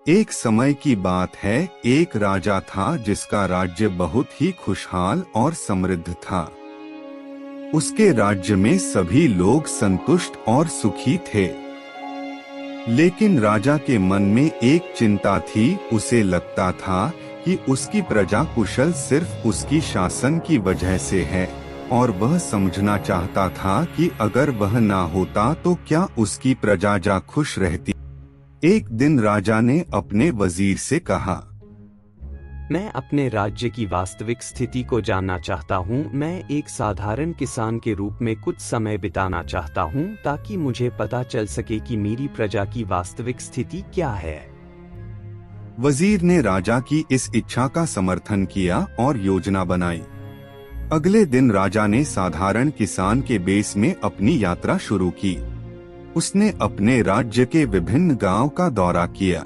एक समय की बात है, एक राजा था जिसका राज्य बहुत ही खुशहाल और समृद्ध था। उसके राज्य में सभी लोग संतुष्ट और सुखी थे। लेकिन राजा के मन में एक चिंता थी। उसे लगता था कि उसकी प्रजा कुशल सिर्फ उसकी शासन की वजह से है, और वह समझना चाहता था कि अगर वह ना होता तो क्या उसकी प्रजा जा खुश रहती। एक दिन राजा ने अपने वजीर से कहा, मैं अपने राज्य की वास्तविक स्थिति को जानना चाहता हूँ। मैं एक साधारण किसान के रूप में कुछ समय बिताना चाहता हूँ ताकि मुझे पता चल सके कि मेरी प्रजा की वास्तविक स्थिति क्या है। वजीर ने राजा की इस इच्छा का समर्थन किया और योजना बनाई। अगले दिन राजा ने साधारण किसान के बेस में अपनी यात्रा शुरू की। उसने अपने राज्य के विभिन्न गांव का दौरा किया।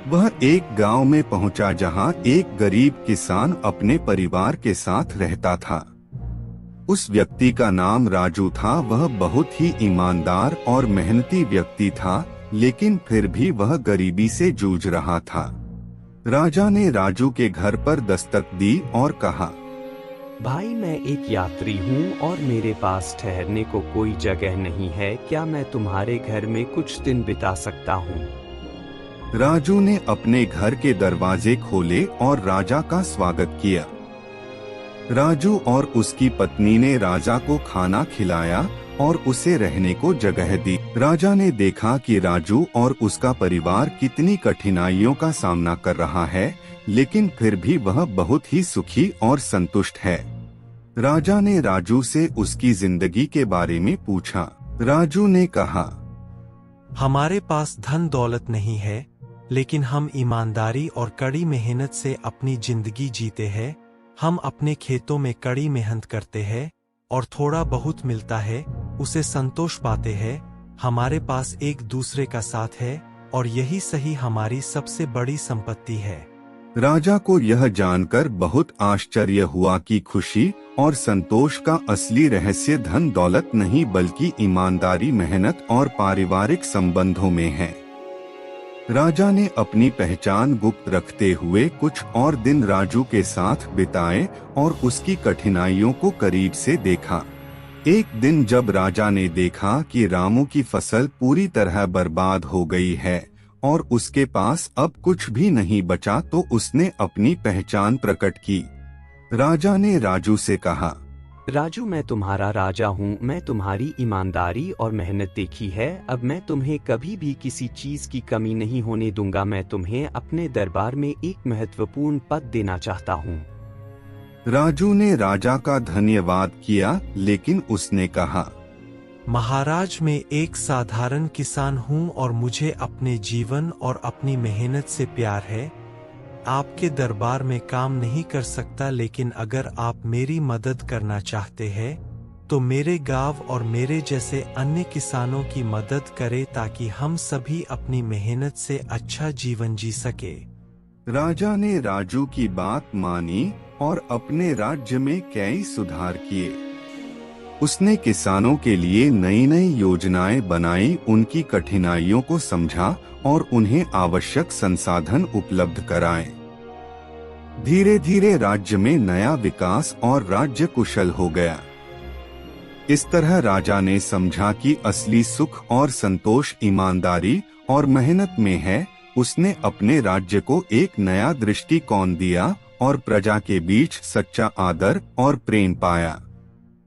वह एक गांव में पहुंचा जहां एक गरीब किसान अपने परिवार के साथ रहता था। उस व्यक्ति का नाम राजू था। वह बहुत ही ईमानदार और मेहनती व्यक्ति था, लेकिन फिर भी वह गरीबी से जूझ रहा था। राजा ने राजू के घर पर दस्तक दी और कहा, भाई, मैं एक यात्री हूँ और मेरे पास ठहरने को कोई जगह नहीं है। क्या मैं तुम्हारे घर में कुछ दिन बिता सकता हूँ? राजू ने अपने घर के दरवाजे खोले और राजा का स्वागत किया। राजू और उसकी पत्नी ने राजा को खाना खिलाया और उसे रहने को जगह दी। राजा ने देखा कि राजू और उसका परिवार कितनी कठिनाइयों का सामना कर रहा है, लेकिन फिर भी वह बहुत ही सुखी और संतुष्ट है। राजा ने राजू से उसकी जिंदगी के बारे में पूछा। राजू ने कहा, हमारे पास धन दौलत नहीं है, लेकिन हम ईमानदारी और कड़ी मेहनत से अपनी जिंदगी जीते हैं। हम अपने खेतों में कड़ी मेहनत करते हैं और थोड़ा बहुत मिलता है उसे संतोष पाते हैं। हमारे पास एक दूसरे का साथ है और यही सही हमारी सबसे बड़ी संपत्ति है। राजा को यह जानकर बहुत आश्चर्य हुआ कि खुशी और संतोष का असली रहस्य धन दौलत नहीं बल्कि ईमानदारी, मेहनत और पारिवारिक संबंधों में है। राजा ने अपनी पहचान गुप्त रखते हुए कुछ और दिन राजू के साथ बिताए और उसकी कठिनाइयों को करीब से देखा। एक दिन जब राजा ने देखा कि रामू की फसल पूरी तरह बर्बाद हो गई है और उसके पास अब कुछ भी नहीं बचा, तो उसने अपनी पहचान प्रकट की। राजा ने राजू से कहा, राजू, मैं तुम्हारा राजा हूँ। मैं तुम्हारी ईमानदारी और मेहनत देखी है। अब मैं तुम्हें कभी भी किसी चीज की कमी नहीं होने दूंगा। मैं तुम्हें अपने दरबार में एक महत्वपूर्ण पद देना चाहता हूँ। राजू ने राजा का धन्यवाद किया, लेकिन उसने कहा, महाराज, मैं एक साधारण किसान हूँ और मुझे अपने जीवन और अपनी मेहनत से प्यार है। आपके दरबार में काम नहीं कर सकता, लेकिन अगर आप मेरी मदद करना चाहते हैं तो मेरे गांव और मेरे जैसे अन्य किसानों की मदद करें ताकि हम सभी अपनी मेहनत से अच्छा जीवन जी सके। राजा ने राजू की बात मानी और अपने राज्य में कई सुधार किए। उसने किसानों के लिए नई नई योजनाएं बनाई, उनकी कठिनाइयों को समझा और उन्हें आवश्यक संसाधन उपलब्ध कराए। धीरे धीरे राज्य में नया विकास और राज्य कुशल हो गया। इस तरह राजा ने समझा कि असली सुख और संतोष ईमानदारी और मेहनत में है। उसने अपने राज्य को एक नया दृष्टिकोण दिया और प्रजा के बीच सच्चा आदर और प्रेम पाया।